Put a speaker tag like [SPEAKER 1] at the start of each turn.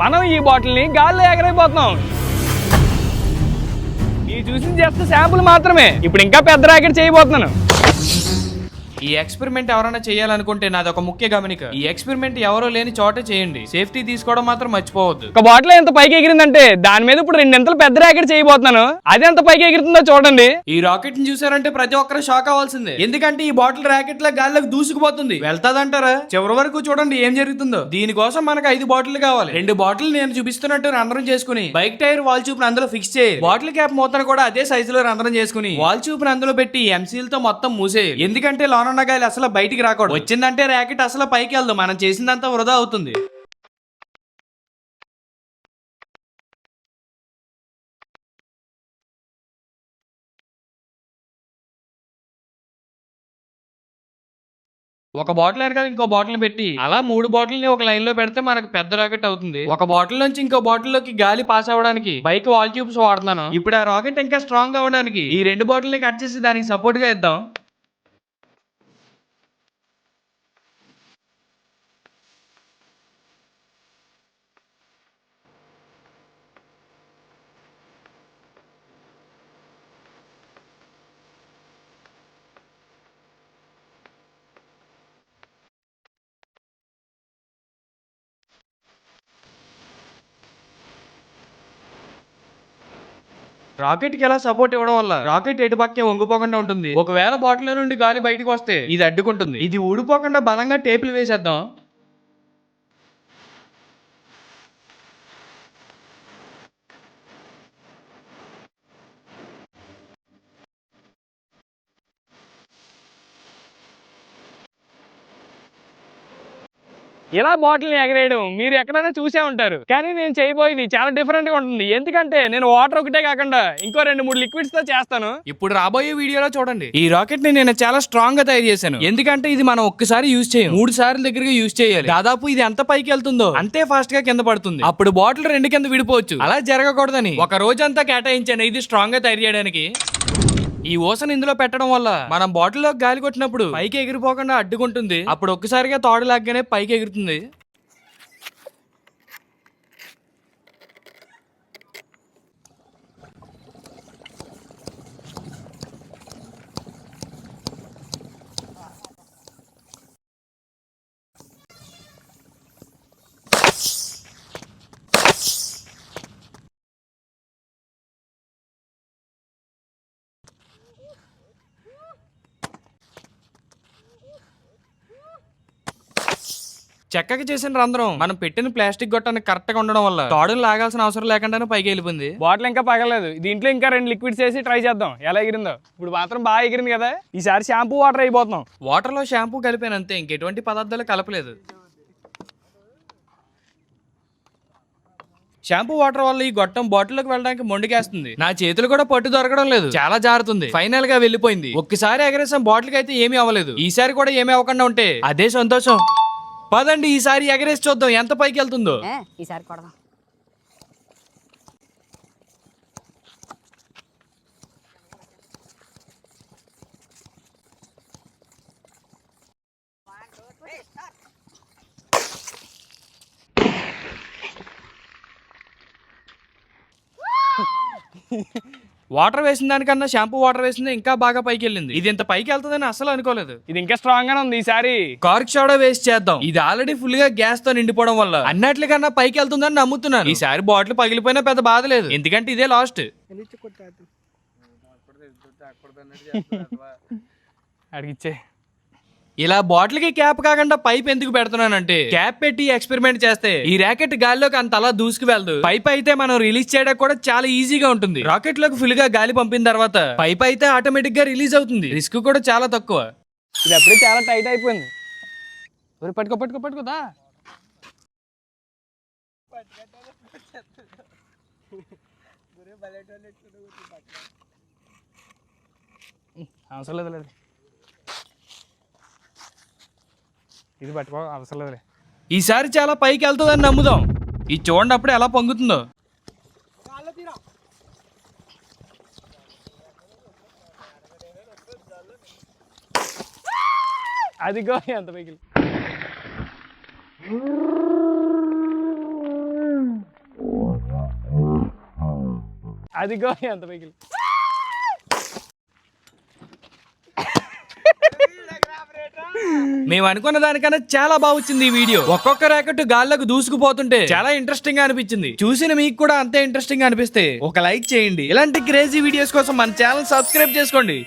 [SPEAKER 1] మనం ఈ బాటిల్ ని గాల్లో ఎగరైపోతున్నాం. మీరు చూసింది జస్ట్ శాంపుల్ మాత్రమే. ఇప్పుడు ఇంకా పెద్ద రాకెట్ చేయబోతున్నాను.
[SPEAKER 2] ఈ ఎక్స్పెరిమెంట్ ఎవరైనా చేయాలనుకుంటే నాది ఒక ముఖ్య గమనిక. ఈ ఎక్స్పెరిమెంట్ ఎవరో లేని చోట చేయండి. సేఫ్టీ తీసుకోవడం మాత్రం మర్చిపోవద్దు.
[SPEAKER 1] ఒక బాటిల్ ఎంత పైకి ఎగిరిందంటే దాని మీద ఇప్పుడు 2 ఇంతలు పెద్ద రాకెట్ చేయబోతున్నాను. అది ఎంత పైకి ఎగురుతుందో చూడండి.
[SPEAKER 2] ఈ రాకెట్ ని చూసారంటే ప్రతి ఒక్కరు షాక్ అవ్వాల్సిందే. ఎందుకంటే ఈ బాటిల్ రాకెట్ లా గాల్లోకి దూసుకుపోతుంది. వెళ్తాదంటారా? చివరి వరకు చూడండి ఏం జరుగుతుందో. దీనికోసం మనకు 5 బాటిల్ కావాలి. 2 బాటిల్ నేను చూపిస్తున్నట్టు రంధ్రం చేసుకుని బైక్ టైర్ వాల్ చూపును అందులో ఫిక్స్ చేయాలి. బాటిల్ క్యాప్ మూతను కూడా అదే సైజులో రంధ్రం చేసుకుని వాల్ చూపును అందులో పెట్టి ఎంసీల్ తో మొత్తం మూసేయాలి. ఎందుకంటే లోన గాలి అసలు బయటికి రాకూడదు. వచ్చిందంటే ర్యాకెట్ అసలు పైకి వెళ్దు. మనం చేసిందంతా వృధా అవుతుంది. ఒక బాటిల్ వెనకాల ఇంకో బాటిల్ పెట్టి అలా 3 బాటిల్ని ఒక లైన్ లో పెడితే మనకు పెద్ద రాకెట్ అవుతుంది. ఒక బాటిల్ నుంచి ఇంకో బాటిల్ లోకి గాలి పాస్ అవ్వడానికి బైక్ వాల్ ట్యూబ్స్ వాడుతున్నాను. ఇప్పుడు ఆ రాకెట్ ఇంకా స్ట్రాంగ్ అవ్వడానికి ఈ 2 బాటిల్ని కట్ చేసి దానికి సపోర్ట్ గా ఇద్దాం. రాకెట్ కి ఎలా సపోర్ట్ ఇవ్వడం వల్ల రాకెట్ ఎటు పక్కే వంగిపోకుండా ఉంటుంది. ఒకవేళ బాటిల్ నుండి గాలి బయటకు వస్తే ఇది అడ్డుకుంటుంది. ఇది ఊడిపోకుండా బలంగా టేపులు వేసేద్దాం.
[SPEAKER 1] ఇలా బాటిల్ ఎగరేయడం మీరు ఎక్కడైనా చూసే ఉంటారు. కానీ నేను చేయబోయేది చాలా డిఫరెంట్ గా ఉంటుంది. ఎందుకంటే నేను వాటర్ ఒకటే కాకుండా ఇంకో 2-3 లిక్విడ్స్ తో చేస్తాను.
[SPEAKER 2] ఇప్పుడు రాబోయే వీడియోలో చూడండి. ఈ రాకెట్ ని నేను చాలా స్ట్రాంగ్ గా తయారు చేశాను. ఎందుకంటే ఇది మనం ఒక్కసారి యూజ్ చేయం, 3 సార్లు దగ్గరగా యూజ్ చేయాలి. దాదాపు ఇది ఎంత పైకి వెళ్తుందో అంతే ఫాస్ట్ గా కింద పడుతుంది. అప్పుడు బాటిల్ 2 కింద విడిపోవచ్చు. అలా జరగకూడదని ఒక రోజంతా కేటాయించాను ఇది స్ట్రాంగ్ గా తయారు చేయడానికి. ఈ ఓసను ఇందులో పెట్టడం వల్ల మనం బాటిల్లో గాలి కొట్టినప్పుడు పైకి ఎగిరిపోకుండా అడ్డుకుంటుంది. అప్పుడు ఒక్కసారిగా తాడు లాగ్గానే పైకి ఎగురుతుంది. చెక్కకి చేసిన రంధ్రం మనం పెట్టిన ప్లాస్టిక్ గొట్టానికి కరెక్ట్ గా ఉండడం వల్ల తాడును లాగాల్సిన అవసరం లేకుండానే పైకి వెళ్ళిపోయింది.
[SPEAKER 1] బాటిల్ ఇంకా పగలేదు. దీంట్లో ఇంకా 2 లిక్విడ్స్ వేసి ట్రై చేద్దాం ఎలా ఎగిరిందో. ఇప్పుడు మాత్రం బాగా ఎగిరింది కదా. ఈసారి షాంపూ వాటర్ అయిపోతున్నాం.
[SPEAKER 2] వాటర్ లో షాంపూ కలిపానంతే, ఇంకెటువంటి పదార్థాలు కలపలేదు. షాంపూ వాటర్ వల్ల ఈ గొట్టం బాటిల్లోకి వెళ్ళడానికి మొండికేస్తుంది. నా చేతులు కూడా పట్టు దొరకడం లేదు, చాలా జారుతుంది. ఫైనల్ గా వెళ్ళిపోయింది. ఒక్కసారి ఎగరేసాం, బాటిల్ కి అయితే ఏమీ అవ్వలేదు. ఈసారి కూడా ఏమీ అవ్వకుండా ఉంటే అదే సంతోషం. పదండి ఈసారి ఎగరేసి చూద్దాం ఎంత పైకి వెళ్తుందో.
[SPEAKER 3] ఈసారి కొడదాం.
[SPEAKER 2] వాటర్ వేసిన దానికన్నా షాంపూ వాటర్ వేసింది ఇంకా బాగా పైకి వెళ్ళింది. ఇది ఇంత పైకి వెళ్తుందని అసలు అనుకోలేదు.
[SPEAKER 1] ఇది ఇంకా స్ట్రాంగ్ గానే ఉంది. ఈసారి
[SPEAKER 2] కార్క్ సోడా వేస్ట్ చేద్దాం. ఇది ఆల్రెడీ ఫుల్ గా గ్యాస్ తో నిండిపోవడం వల్ల అన్నట్లుకన్నా పైకి వెళ్తుందని నమ్ముతున్నాను. ఈసారి బాటిల్ పగిలిపోయినా పెద్ద బాధ లేదు, ఎందుకంటే ఇదే లాస్ట్.
[SPEAKER 1] అడిగిచ్చే
[SPEAKER 2] ఇలా బాటిల్ కి క్యాప్ కాకుండా పైప్ ఎందుకు పెడుతున్నానంటే క్యాప్ పెట్టి ఎక్స్పెరిమెంట్ చేస్తే ఈ రాకెట్ గాలిలోకి అంత అలా దూసుకు వెళ్దు. పైప్ అయితే మనం రిలీజ్ చేయడానికి కూడా చాలా ఈజీగా ఉంటుంది. రాకెట్ లోకి ఫుల్ గా గాలి పంపిన తర్వాత పైప్ అయితే ఆటోమేటిక్ గా రిలీజ్ అవుతుంది. రిస్క్ కూడా చాలా తక్కువ.
[SPEAKER 1] ఇది అప్పుడే చాలా టైట్ అయిపోయింది. పట్టుకో పట్టుకో పట్టుకోదా. అవసరం లేదు లేదు, ఇది పట్టుకో అవసరం లేదు.
[SPEAKER 2] ఈసారి చాలా పైకి వెళ్తుందని నమ్ముదాం. ఇది చూడండి అప్పుడు ఎలా పొంగుతుందో.
[SPEAKER 1] అదిగో ఎంత పైకి అదిగో ఎంత పైకి
[SPEAKER 2] మేము అనుకున్న దానికన్నా చాలా బాగా వచ్చింది ఈ వీడియో. ఒక్కొక్క ర్యాకెట్ గాల్లోకి దూసుకుపోతుంటే చాలా ఇంట్రెస్టింగ్ గా అనిపించింది. చూసిన మీకు కూడా అంతే ఇంట్రెస్టింగ్ గా అనిపిస్తే ఒక లైక్ చేయండి. ఇలాంటి క్రేజీ వీడియోస్ కోసం మన ఛానల్ సబ్స్క్రైబ్ చేసుకోండి.